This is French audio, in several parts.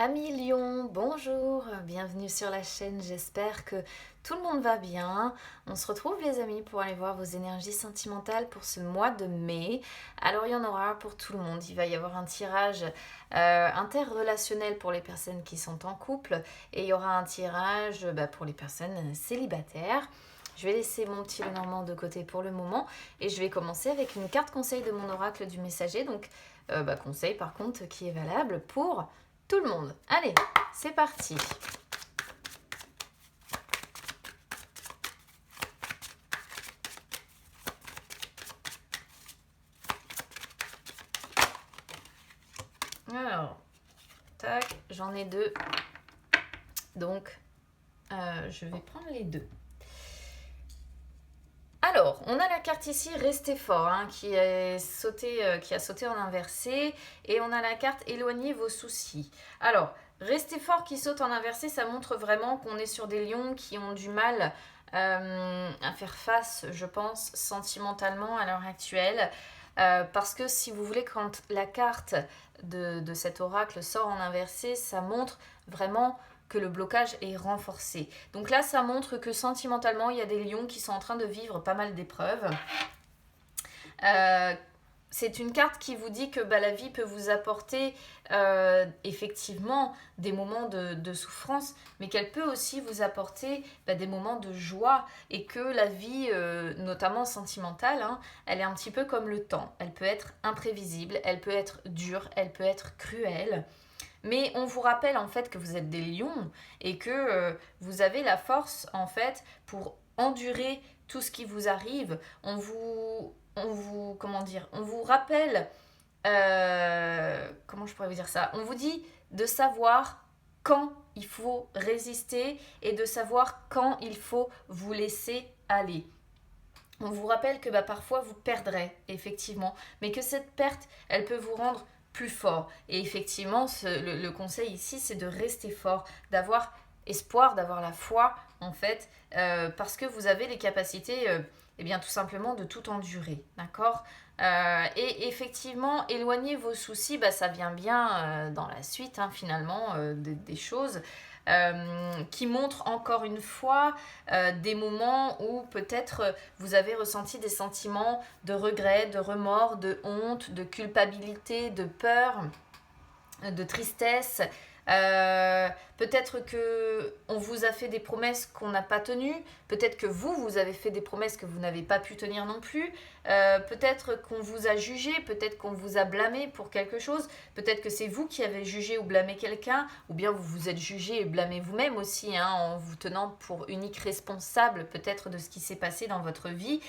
Amis Lion, bonjour, bienvenue sur la chaîne, j'espère que tout le monde va bien. On se retrouve les amis pour aller voir vos énergies sentimentales pour ce mois de mai. Alors il y en aura pour tout le monde, il va y avoir un tirage interrelationnel pour les personnes qui sont en couple et il y aura un tirage pour les personnes célibataires. Je vais laisser mon petit Lenormand de côté pour le moment et je vais commencer avec une carte conseil de mon oracle du messager. Donc conseil par contre qui est valable pour tout le monde. Allez, c'est parti. Alors, tac, j'en ai deux. Donc, je vais prendre les deux. Alors, on a la carte ici, restez fort, qui a sauté en inversé. Et on a la carte, éloignez vos soucis. Alors, restez fort qui saute en inversé, ça montre vraiment qu'on est sur des lions qui ont du mal à faire face, je pense, sentimentalement à l'heure actuelle. Parce que si vous voulez, quand la carte de cet oracle sort en inversé, ça montre vraiment que le blocage est renforcé. Donc là, ça montre que sentimentalement, il y a des lions qui sont en train de vivre pas mal d'épreuves. C'est une carte qui vous dit que la vie peut vous apporter effectivement des moments de souffrance, mais qu'elle peut aussi vous apporter des moments de joie et que la vie, notamment sentimentale, elle est un petit peu comme le temps. Elle peut être imprévisible, elle peut être dure, elle peut être cruelle. Mais on vous rappelle en fait que vous êtes des lions et que vous avez la force en fait pour endurer tout ce qui vous arrive. On vous rappelle, comment je pourrais vous dire ça? On vous dit de savoir quand il faut résister et de savoir quand il faut vous laisser aller. On vous rappelle que parfois vous perdrez, effectivement, mais que cette perte, elle peut vous rendre plus fort. Et effectivement, le conseil ici, c'est de rester fort, d'avoir espoir, d'avoir la foi, en fait, parce que vous avez les capacités, tout simplement, de tout endurer, d'accord. Et effectivement, éloigner vos soucis, ça vient bien dans la suite, finalement, des choses. Qui montre encore une fois des moments où peut-être vous avez ressenti des sentiments de regret, de remords, de honte, de culpabilité, de peur, de tristesse. Peut-être que on vous a fait des promesses qu'on n'a pas tenues. Peut-être que vous avez fait des promesses que vous n'avez pas pu tenir non plus. Peut-être qu'on vous a jugé, peut-être qu'on vous a blâmé pour quelque chose. Peut-être que c'est vous qui avez jugé ou blâmé quelqu'un, ou bien vous vous êtes jugé et blâmé vous-même aussi, en vous tenant pour unique responsable peut-être de ce qui s'est passé dans votre vie.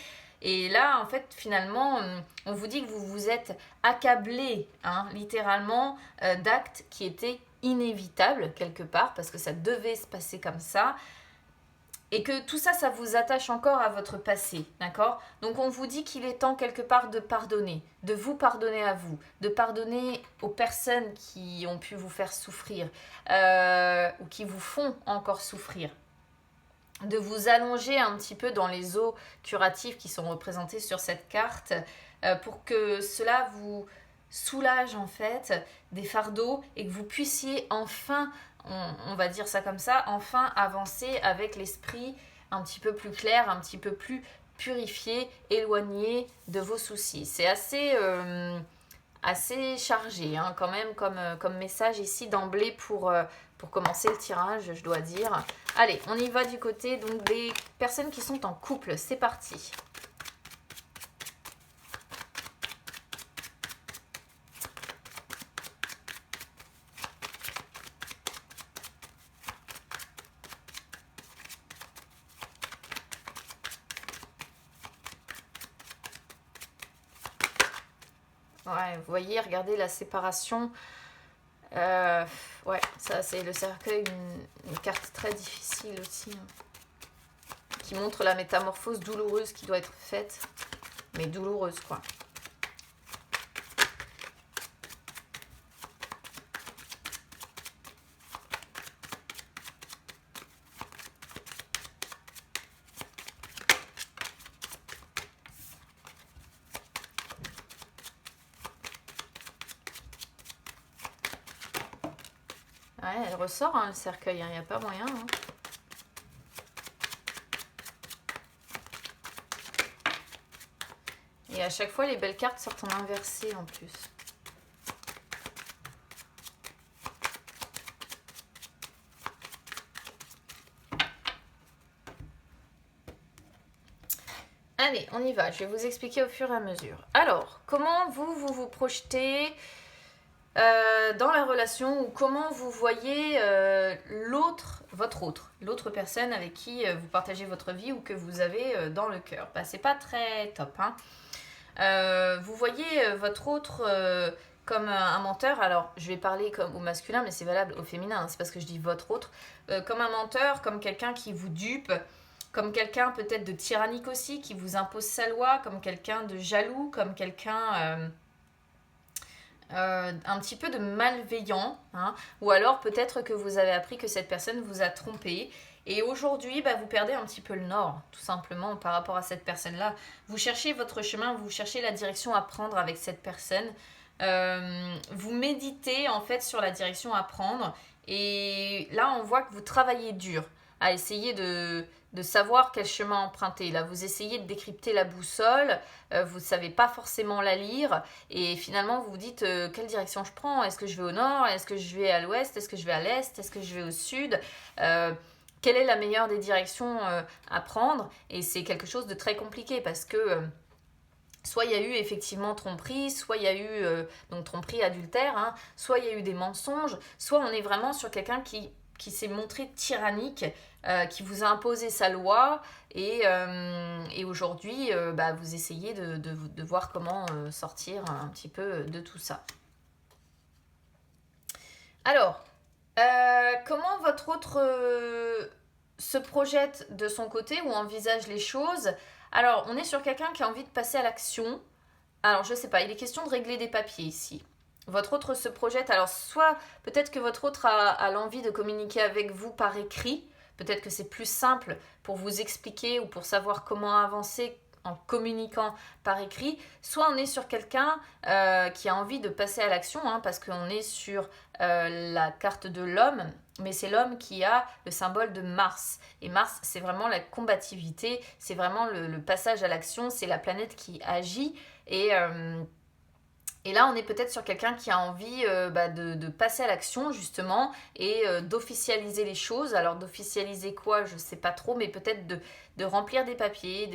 Et là, en fait, finalement, on vous dit que vous vous êtes accablé, littéralement, d'actes qui étaient inévitables quelque part, parce que ça devait se passer comme ça. Et que tout ça, ça vous attache encore à votre passé, d'accord? Donc on vous dit qu'il est temps quelque part de pardonner, de vous pardonner à vous, de pardonner aux personnes qui ont pu vous faire souffrir, ou qui vous font encore souffrir, de vous allonger un petit peu dans les eaux curatives qui sont représentées sur cette carte pour que cela vous soulage en fait des fardeaux et que vous puissiez enfin, on va dire ça comme ça, enfin avancer avec l'esprit un petit peu plus clair, un petit peu plus purifié, éloigné de vos soucis. C'est assez chargé quand même comme message ici d'emblée pour commencer le tirage, je dois dire. Allez, on y va du côté donc des personnes qui sont en couple. C'est parti. Ouais, vous voyez, regardez la séparation. Ouais, ça c'est le cercueil, une carte très difficile aussi, qui montre la métamorphose douloureuse qui doit être faite, mais douloureuse quoi. Ouais, elle ressort, hein, le cercueil, il n'y a pas moyen. Hein. Et à chaque fois, les belles cartes sortent en inversé en plus. Allez, on y va. Je vais vous expliquer au fur et à mesure. Alors, comment vous projetez dans la relation, ou comment vous voyez l'autre personne avec qui vous partagez votre vie ou que vous avez dans le cœur. Bah, c'est pas très top. Hein. Vous voyez votre autre comme un menteur. Alors, je vais parler comme au masculin, mais c'est valable au féminin. Hein, c'est parce que je dis votre autre. Comme un menteur, comme quelqu'un qui vous dupe. Comme quelqu'un peut-être de tyrannique aussi, qui vous impose sa loi, comme quelqu'un de jaloux, comme quelqu'un un petit peu de malveillant, hein, ou alors peut-être que vous avez appris que cette personne vous a trompé, et aujourd'hui bah, vous perdez un petit peu le nord, tout simplement par rapport à cette personne-là. Vous cherchez votre chemin, vous cherchez la direction à prendre avec cette personne, vous méditez en fait sur la direction à prendre, et là on voit que vous travaillez dur à essayer de savoir quel chemin emprunter. Là, vous essayez de décrypter la boussole, vous ne savez pas forcément la lire, et finalement, vous vous dites quelle direction je prends. Est-ce que je vais au nord? Est-ce que je vais à l'ouest? Est-ce que je vais à l'est? Est-ce que je vais au sud? Quelle est la meilleure des directions à prendre? Et c'est quelque chose de très compliqué parce que soit il y a eu effectivement tromperie, soit il y a eu donc tromperie, adultère, hein, soit il y a eu des mensonges, soit on est vraiment sur quelqu'un qui s'est montré tyrannique, qui vous a imposé sa loi, et aujourd'hui, bah, vous essayez de voir comment sortir un petit peu de tout ça. Alors, comment votre autre se projette de son côté ou envisage les choses? Alors, on est sur quelqu'un qui a envie de passer à l'action. Alors, je sais pas, il est question de régler des papiers ici. Votre autre se projette, alors soit peut-être que votre autre a l'envie de communiquer avec vous par écrit, peut-être que c'est plus simple pour vous expliquer ou pour savoir comment avancer en communiquant par écrit, soit on est sur quelqu'un qui a envie de passer à l'action, hein, parce qu'on est sur la carte de l'homme, mais c'est l'homme qui a le symbole de Mars. Et Mars, c'est vraiment la combativité, c'est vraiment le passage à l'action, c'est la planète qui agit, et là, on est peut-être sur quelqu'un qui a envie de passer à l'action, justement, et d'officialiser les choses. Alors, d'officialiser quoi, je ne sais pas trop, mais peut-être de remplir des papiers.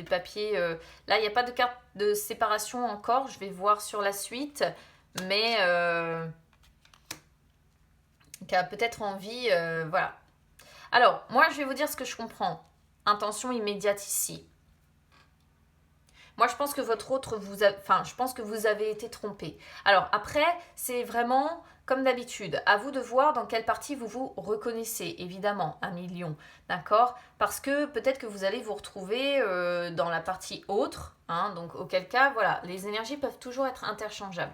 Là, il n'y a pas de carte de séparation encore, je vais voir sur la suite, mais qui a peut-être envie, voilà. Alors, moi, je vais vous dire ce que je comprends. Intention immédiate ici. Moi, je pense que votre autre je pense que vous avez été trompé. Alors après, c'est vraiment comme d'habitude. À vous de voir dans quelle partie vous vous reconnaissez, évidemment, 1 million, d'accord? Parce que peut-être que vous allez vous retrouver dans la partie autre, hein, donc auquel cas, voilà, les énergies peuvent toujours être interchangeables.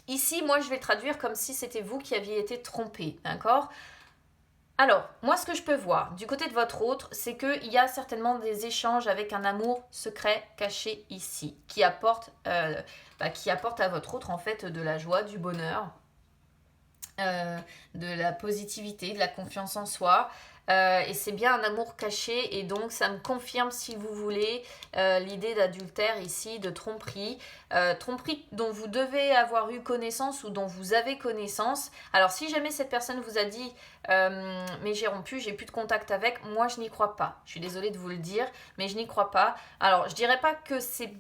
Ici, moi, je vais le traduire comme si c'était vous qui aviez été trompé, d'accord? Alors, moi, ce que je peux voir du côté de votre autre, c'est qu'il y a certainement des échanges avec un amour secret caché ici, qui apporte à votre autre, en fait, de la joie, du bonheur, de la positivité, de la confiance en soi. Et c'est bien un amour caché, et donc ça me confirme, si vous voulez, l'idée d'adultère ici, de tromperie. Tromperie dont vous devez avoir eu connaissance ou dont vous avez connaissance. Alors si jamais cette personne vous a dit mais j'ai rompu, j'ai plus de contact avec, moi je n'y crois pas. Je suis désolée de vous le dire, mais je n'y crois pas. Alors je dirais pas que c'est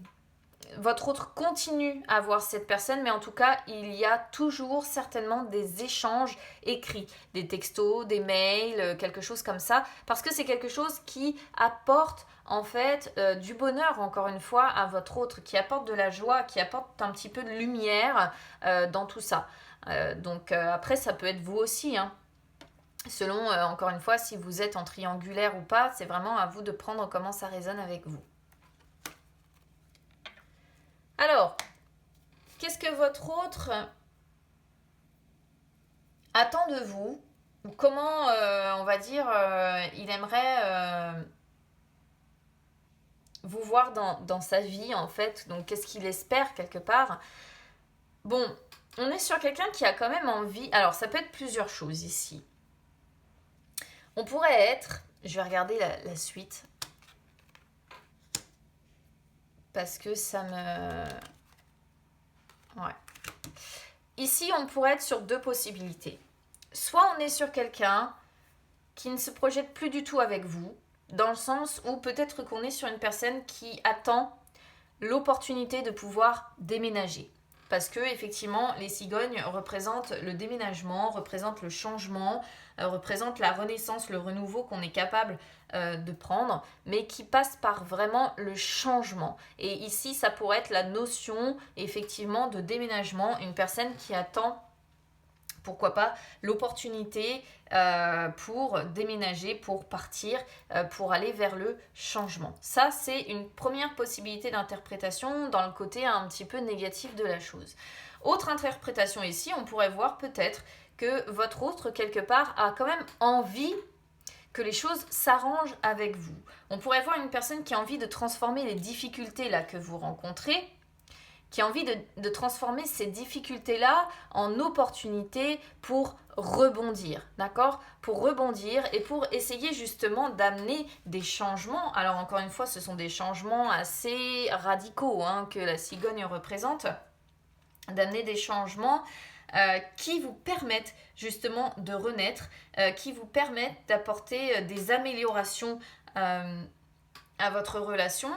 votre autre continue à voir cette personne, mais en tout cas, il y a toujours certainement des échanges écrits, des textos, des mails, quelque chose comme ça, parce que c'est quelque chose qui apporte en fait du bonheur, encore une fois, à votre autre, qui apporte de la joie, qui apporte un petit peu de lumière dans tout ça. Donc après, ça peut être vous aussi, hein. Selon, encore une fois, si vous êtes en triangulaire ou pas, c'est vraiment à vous de prendre comment ça résonne avec vous. Alors, qu'est-ce que votre autre attend de vous? Ou comment, on va dire, il aimerait vous voir dans sa vie, en fait? Donc, qu'est-ce qu'il espère, quelque part? Bon, on est sur quelqu'un qui a quand même envie... Alors, ça peut être plusieurs choses ici. On pourrait être... Je vais regarder la suite. Parce que ça me... Ouais. Ici, on pourrait être sur deux possibilités. Soit on est sur quelqu'un qui ne se projette plus du tout avec vous, dans le sens où peut-être qu'on est sur une personne qui attend l'opportunité de pouvoir déménager. Parce que effectivement, les cigognes représentent le déménagement, représentent le changement, représentent la renaissance, le renouveau qu'on est capable de prendre, mais qui passe par vraiment le changement. Et ici, ça pourrait être la notion effectivement de déménagement, une personne qui attend, pourquoi pas, l'opportunité pour déménager, pour partir, pour aller vers le changement. Ça, c'est une première possibilité d'interprétation dans le côté un petit peu négatif de la chose. Autre interprétation ici, on pourrait voir peut-être que votre autre, quelque part, a quand même envie que les choses s'arrangent avec vous. On pourrait voir une personne qui a envie de transformer les difficultés là que vous rencontrez, qui a envie de transformer ces difficultés-là en opportunités pour rebondir, d'accord? Pour rebondir et pour essayer justement d'amener des changements. Alors encore une fois, ce sont des changements assez radicaux que la cigogne représente, d'amener des changements qui vous permettent justement de renaître, qui vous permettent d'apporter des améliorations à votre relation.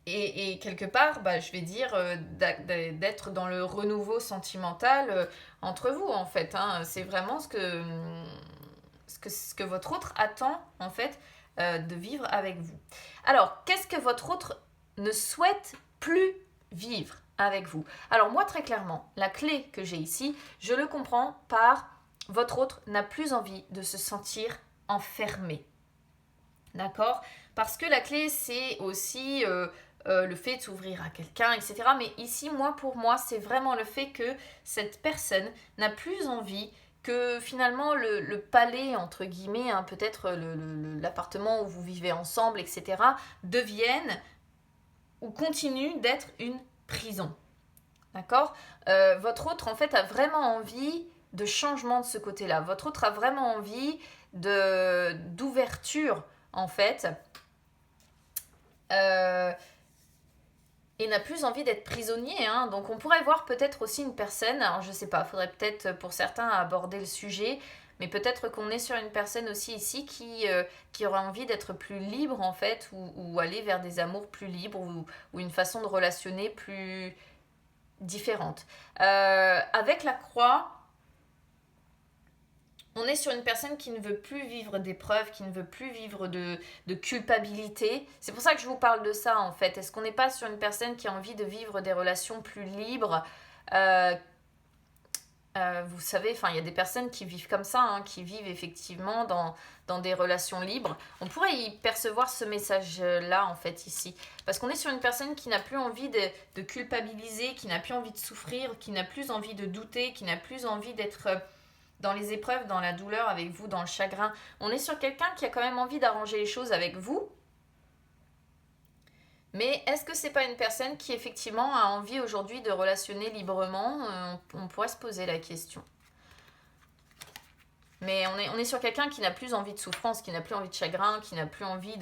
Et quelque part, je vais dire, d'être dans le renouveau sentimental entre vous, en fait. C'est vraiment ce que votre autre attend, en fait, de vivre avec vous. Alors, qu'est-ce que votre autre ne souhaite plus vivre avec vous? Alors, moi, très clairement, la clé que j'ai ici, je le comprends par votre autre n'a plus envie de se sentir enfermé. D'accord? Parce que la clé, c'est aussi... le fait de s'ouvrir à quelqu'un, etc. Mais ici, pour moi, c'est vraiment le fait que cette personne n'a plus envie que finalement le palais, entre guillemets, peut-être l'appartement où vous vivez ensemble, etc., devienne ou continue d'être une prison. D'accord? Votre autre, en fait, a vraiment envie de changement de ce côté-là. Votre autre a vraiment envie d'ouverture, en fait. Et n'a plus envie d'être prisonnier. Donc on pourrait voir peut-être aussi une personne, alors je sais pas, faudrait peut-être pour certains aborder le sujet, mais peut-être qu'on est sur une personne aussi ici qui aurait envie d'être plus libre en fait, ou aller vers des amours plus libres, ou une façon de relationner plus différente. Avec la croix, on est sur une personne qui ne veut plus vivre d'épreuves, qui ne veut plus vivre de culpabilité. C'est pour ça que je vous parle de ça, en fait. Est-ce qu'on n'est pas sur une personne qui a envie de vivre des relations plus libres vous savez, il y a des personnes qui vivent comme ça, qui vivent effectivement dans des relations libres. On pourrait y percevoir ce message-là, en fait, ici. Parce qu'on est sur une personne qui n'a plus envie de culpabiliser, qui n'a plus envie de souffrir, qui n'a plus envie de douter, qui n'a plus envie d'être... dans les épreuves, dans la douleur avec vous, dans le chagrin. On est sur quelqu'un qui a quand même envie d'arranger les choses avec vous. Mais est-ce que c'est pas une personne qui effectivement a envie aujourd'hui de relationner librement? On pourrait se poser la question. Mais on est sur quelqu'un qui n'a plus envie de souffrance, qui n'a plus envie de chagrin, qui n'a plus envie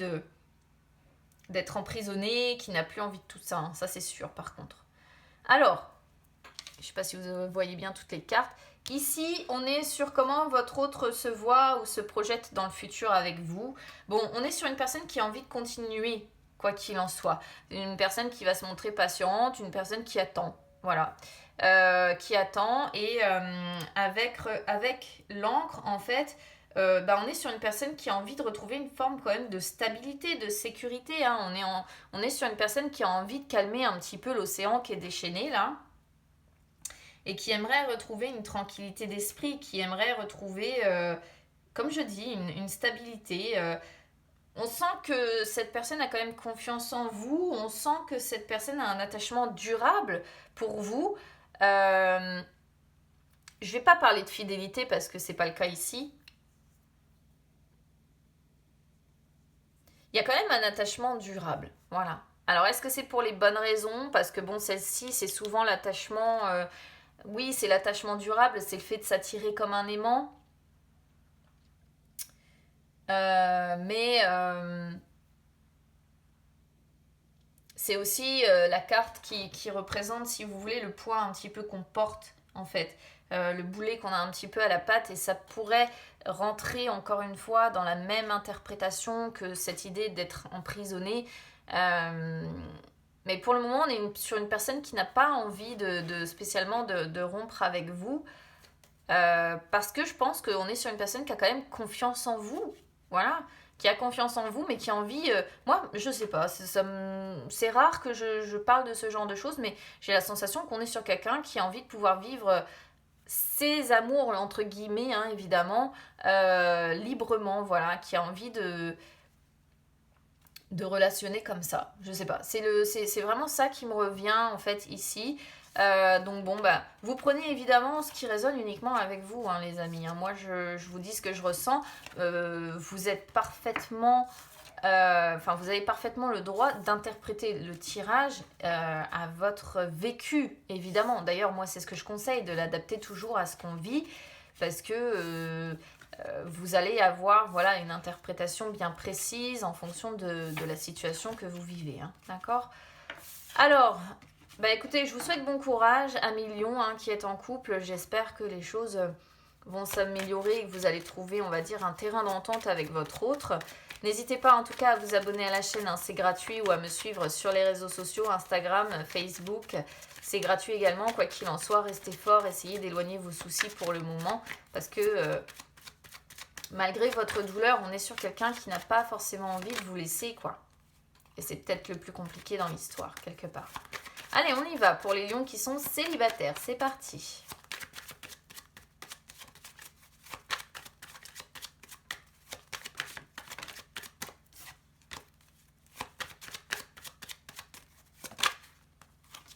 d'être emprisonné, qui n'a plus envie de tout ça. Ça c'est sûr par contre. Alors, je ne sais pas si vous voyez bien toutes les cartes. Ici, on est sur comment votre autre se voit ou se projette dans le futur avec vous. Bon, on est sur une personne qui a envie de continuer, quoi qu'il en soit. Une personne qui va se montrer patiente, une personne qui attend. Voilà. Qui attend. Et avec l'encre, en fait, on est sur une personne qui a envie de retrouver une forme quand même de stabilité, de sécurité. On est sur une personne qui a envie de calmer un petit peu l'océan qui est déchaîné, là. Et qui aimerait retrouver une tranquillité d'esprit, qui aimerait retrouver, comme je dis, une stabilité. On sent que cette personne a quand même confiance en vous, on sent que cette personne a un attachement durable pour vous. Je ne vais pas parler de fidélité parce que ce n'est pas le cas ici. Il y a quand même un attachement durable, voilà. Alors, est-ce que c'est pour les bonnes raisons? Parce que bon, celle-ci, c'est souvent l'attachement... oui, c'est l'attachement durable, c'est le fait de s'attirer comme un aimant. Mais c'est aussi la carte qui représente, si vous voulez, le poids un petit peu qu'on porte, en fait. Le boulet qu'on a un petit peu à la patte, et ça pourrait rentrer, encore une fois, dans la même interprétation que cette idée d'être emprisonné. Mais pour le moment, on est sur une personne qui n'a pas envie spécialement de rompre avec vous. Parce que je pense qu'on est sur une personne qui a quand même confiance en vous. Voilà. Qui a confiance en vous, mais qui a envie... moi, je sais pas. C'est rare que je parle de ce genre de choses, mais j'ai la sensation qu'on est sur quelqu'un qui a envie de pouvoir vivre ses amours, entre guillemets, hein, évidemment, librement. Voilà. Qui a envie de relationner comme ça. Je sais pas. C'est vraiment ça qui me revient, en fait, ici. Donc bon, bah, vous prenez évidemment ce qui résonne uniquement avec vous, hein, les amis. Hein. Moi, je vous dis ce que je ressens. Vous êtes parfaitement... vous avez parfaitement le droit d'interpréter le tirage à votre vécu, évidemment. D'ailleurs, moi, c'est ce que je conseille, de l'adapter toujours à ce qu'on vit, parce que vous allez avoir, voilà, une interprétation bien précise en fonction de la situation que vous vivez. Hein, d'accord? Alors... bah écoutez, je vous souhaite bon courage, amis Lions, hein, qui êtes en couple. J'espère que les choses vont s'améliorer et que vous allez trouver, on va dire, un terrain d'entente avec votre autre. N'hésitez pas en tout cas à vous abonner à la chaîne, hein, c'est gratuit, ou à me suivre sur les réseaux sociaux, Instagram, Facebook. C'est gratuit également, quoi qu'il en soit, restez forts, essayez d'éloigner vos soucis pour le moment, parce que malgré votre douleur, on est sur quelqu'un qui n'a pas forcément envie de vous laisser, quoi. Et c'est peut-être le plus compliqué dans l'histoire, quelque part. Allez, on y va pour les lions qui sont célibataires. C'est parti.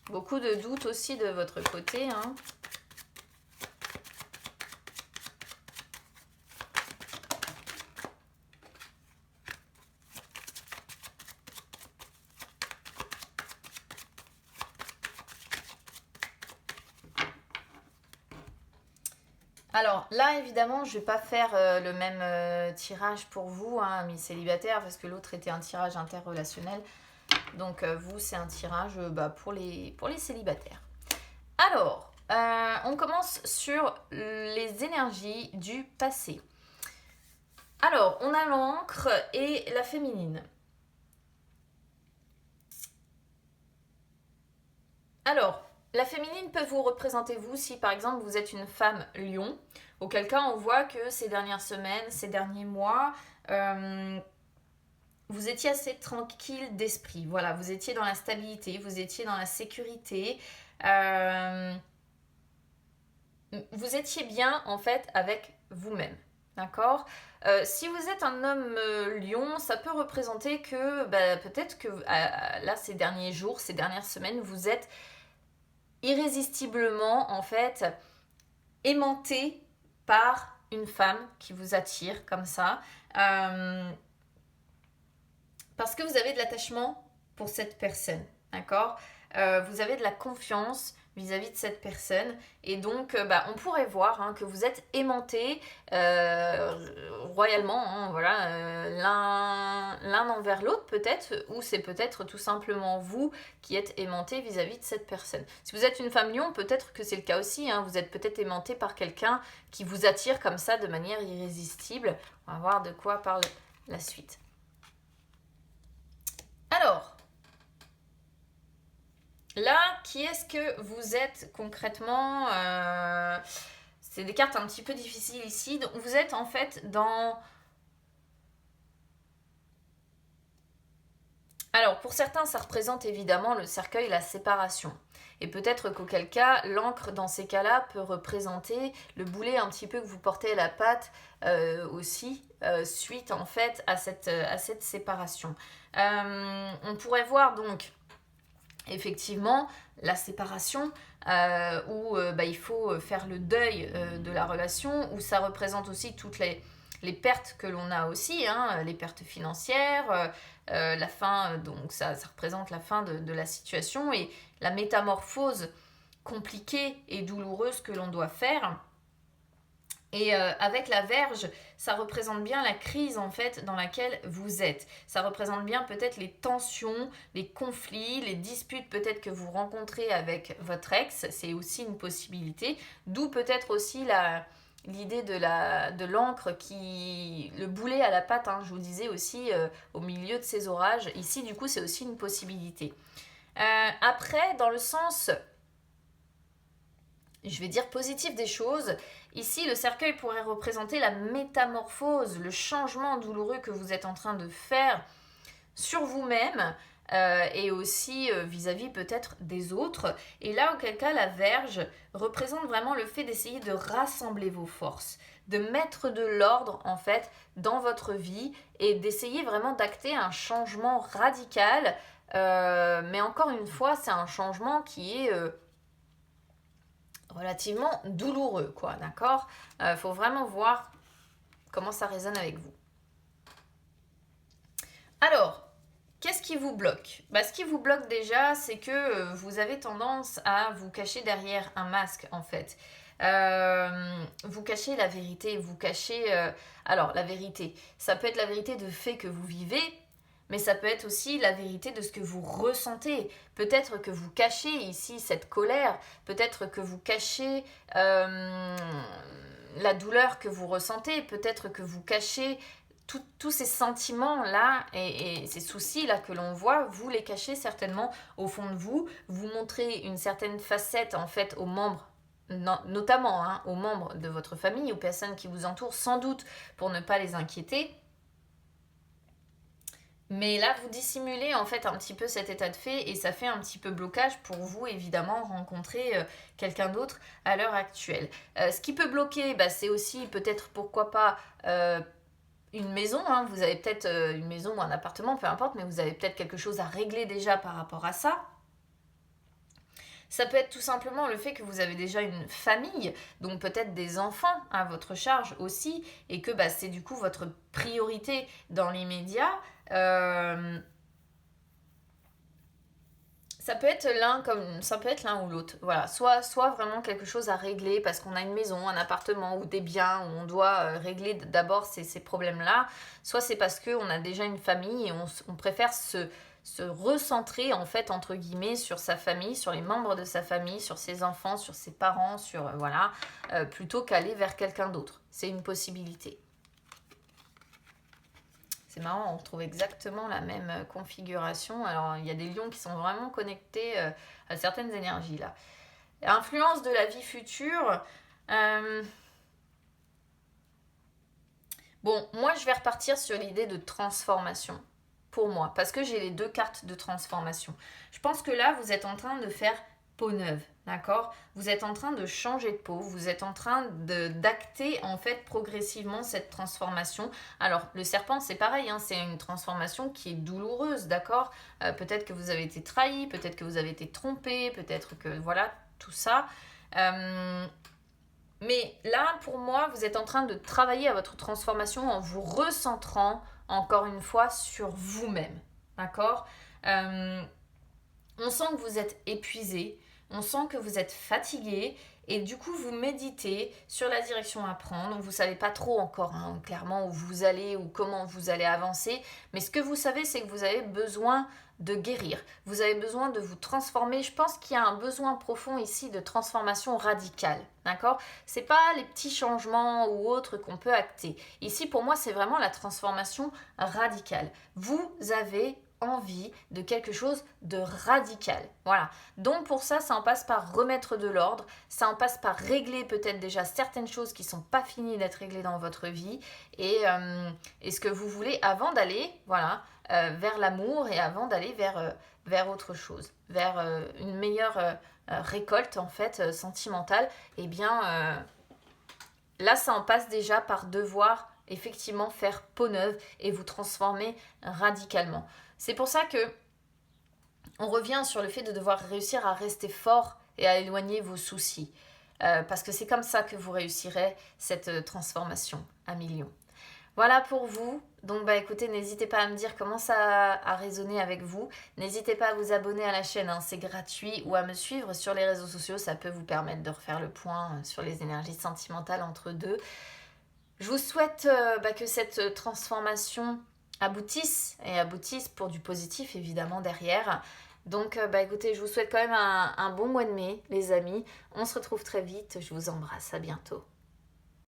Beaucoup de doutes aussi de votre côté, hein. Alors là, évidemment, je ne vais pas faire le même tirage pour vous, hein, amis célibataires, parce que l'autre était un tirage interrelationnel. Donc vous, c'est un tirage pour les célibataires. Alors, on commence sur les énergies du passé. Alors, on a l'encre et la féminine. Alors, la féminine peut vous représenter vous si par exemple vous êtes une femme lion, auquel cas on voit que ces dernières semaines, ces derniers mois, vous étiez assez tranquille d'esprit. Voilà, vous étiez dans la stabilité, vous étiez dans la sécurité. Vous étiez bien en fait avec vous-même. D'accord? Si vous êtes un homme lion, ça peut représenter que peut-être que là, ces derniers jours, ces dernières semaines, vous êtes irrésistiblement en fait aimanté par une femme qui vous attire comme ça, parce que vous avez de l'attachement pour cette personne, d'accord? Vous avez de la confiance vis-à-vis de cette personne, et donc on pourrait voir, hein, que vous êtes aimanté royalement, hein, voilà, l'un envers l'autre peut-être, ou c'est peut-être tout simplement vous qui êtes aimanté vis-à-vis de cette personne. Si vous êtes une femme lion, peut-être que c'est le cas aussi, hein, vous êtes peut-être aimanté par quelqu'un qui vous attire comme ça de manière irrésistible. On va voir de quoi parle la suite. Alors, là, qui est-ce que vous êtes concrètement? C'est des cartes un petit peu difficiles ici. Donc, vous êtes en fait dans... Alors, pour certains, ça représente évidemment le cercueil, la séparation. Et peut-être qu'auquel cas, l'encre dans ces cas-là peut représenter le boulet un petit peu que vous portez à la patte aussi, suite en fait à cette séparation. On pourrait voir donc effectivement la séparation où il faut faire le deuil de la relation, où ça représente aussi toutes les pertes que l'on a aussi, hein, les pertes financières, la fin, donc ça représente la fin de la situation et la métamorphose compliquée et douloureuse que l'on doit faire. Et avec la Vierge, ça représente bien la crise en fait dans laquelle vous êtes. Ça représente bien peut-être les tensions, les conflits, les disputes peut-être que vous rencontrez avec votre ex. C'est aussi une possibilité. D'où peut-être aussi l'idée de l'encre le boulet à la patte, hein, je vous disais aussi au milieu de ces orages. Ici du coup c'est aussi une possibilité. Après dans le sens, je vais dire positif des choses, ici le cercueil pourrait représenter la métamorphose, le changement douloureux que vous êtes en train de faire sur vous-même et aussi vis-à-vis peut-être des autres. Et là, auquel cas, la Vierge représente vraiment le fait d'essayer de rassembler vos forces, de mettre de l'ordre en fait dans votre vie et d'essayer vraiment d'acter un changement radical. Mais encore une fois, c'est un changement qui est relativement douloureux, quoi, d'accord ? Faut vraiment voir comment ça résonne avec vous. Alors, qu'est-ce qui vous bloque ? Ce qui vous bloque déjà, c'est que vous avez tendance à vous cacher derrière un masque, en fait. Vous cachez la vérité, vous cachez... Alors, la vérité, ça peut être la vérité de fait que vous vivez, mais ça peut être aussi la vérité de ce que vous ressentez. Peut-être que vous cachez ici cette colère, peut-être que vous cachez la douleur que vous ressentez, peut-être que vous cachez tous ces sentiments-là et ces soucis-là que l'on voit, vous les cachez certainement au fond de vous. Vous montrez une certaine facette en fait aux membres, notamment aux membres de votre famille, aux personnes qui vous entourent, sans doute pour ne pas les inquiéter. Mais là, vous dissimulez en fait un petit peu cet état de fait et ça fait un petit peu blocage pour vous, évidemment, rencontrer quelqu'un d'autre à l'heure actuelle. Ce qui peut bloquer, c'est aussi peut-être, pourquoi pas, une maison. Hein. Vous avez peut-être une maison ou un appartement, peu importe, mais vous avez peut-être quelque chose à régler déjà par rapport à ça. Ça peut être tout simplement le fait que vous avez déjà une famille, donc peut-être des enfants à votre charge aussi, et que c'est du coup votre priorité dans l'immédiat. Ça peut être l'un ou l'autre. Voilà, soit vraiment quelque chose à régler parce qu'on a une maison, un appartement ou des biens où on doit régler d'abord ces problèmes-là, soit c'est parce qu'on a déjà une famille et on préfère se recentrer en fait entre guillemets sur sa famille, sur les membres de sa famille, sur ses enfants, sur ses parents, plutôt qu'aller vers quelqu'un d'autre. C'est une possibilité. C'est marrant, on retrouve exactement la même configuration. Alors, il y a des lions qui sont vraiment connectés à certaines énergies là. Influence de la vie future. Bon, moi, je vais repartir sur l'idée de transformation. Pour moi, parce que j'ai les deux cartes de transformation. Je pense que là, vous êtes en train de faire peau neuve, d'accord ? Vous êtes en train de changer de peau, vous êtes en train d'acter en fait progressivement cette transformation. Alors le serpent c'est pareil, c'est une transformation qui est douloureuse, d'accord ? Peut-être que vous avez été trahi, peut-être que vous avez été trompé, peut-être que voilà, tout ça. Mais là pour moi, vous êtes en train de travailler à votre transformation en vous recentrant encore une fois sur vous-même, d'accord ? On sent que vous êtes épuisé, on sent que vous êtes fatigué et du coup vous méditez sur la direction à prendre. Vous ne savez pas trop encore clairement où vous allez ou comment vous allez avancer, mais ce que vous savez c'est que vous avez besoin de guérir, vous avez besoin de vous transformer. Je pense qu'il y a un besoin profond ici de transformation radicale, d'accord ? C'est pas les petits changements ou autres qu'on peut acter. Ici pour moi c'est vraiment la transformation radicale. Vous avez envie de quelque chose de radical. Voilà. Donc pour ça en passe par remettre de l'ordre, ça en passe par régler peut-être déjà certaines choses qui ne sont pas finies d'être réglées dans votre vie et ce que vous voulez avant d'aller vers l'amour et avant d'aller vers autre chose, vers une meilleure récolte en fait sentimentale. Eh bien là ça en passe déjà par devoir effectivement faire peau neuve et vous transformer radicalement. C'est pour ça que on revient sur le fait de devoir réussir à rester fort et à éloigner vos soucis. Parce que c'est comme ça que vous réussirez cette transformation à millions. Voilà pour vous. Donc bah écoutez, n'hésitez pas à me dire comment ça a résonné avec vous. N'hésitez pas à vous abonner à la chaîne, hein, c'est gratuit, ou à me suivre sur les réseaux sociaux, ça peut vous permettre de refaire le point sur les énergies sentimentales entre deux. Je vous souhaite que cette transformation aboutisse, et aboutisse pour du positif évidemment derrière. Donc écoutez, je vous souhaite quand même un bon mois de mai, les amis. On se retrouve très vite, je vous embrasse, à bientôt.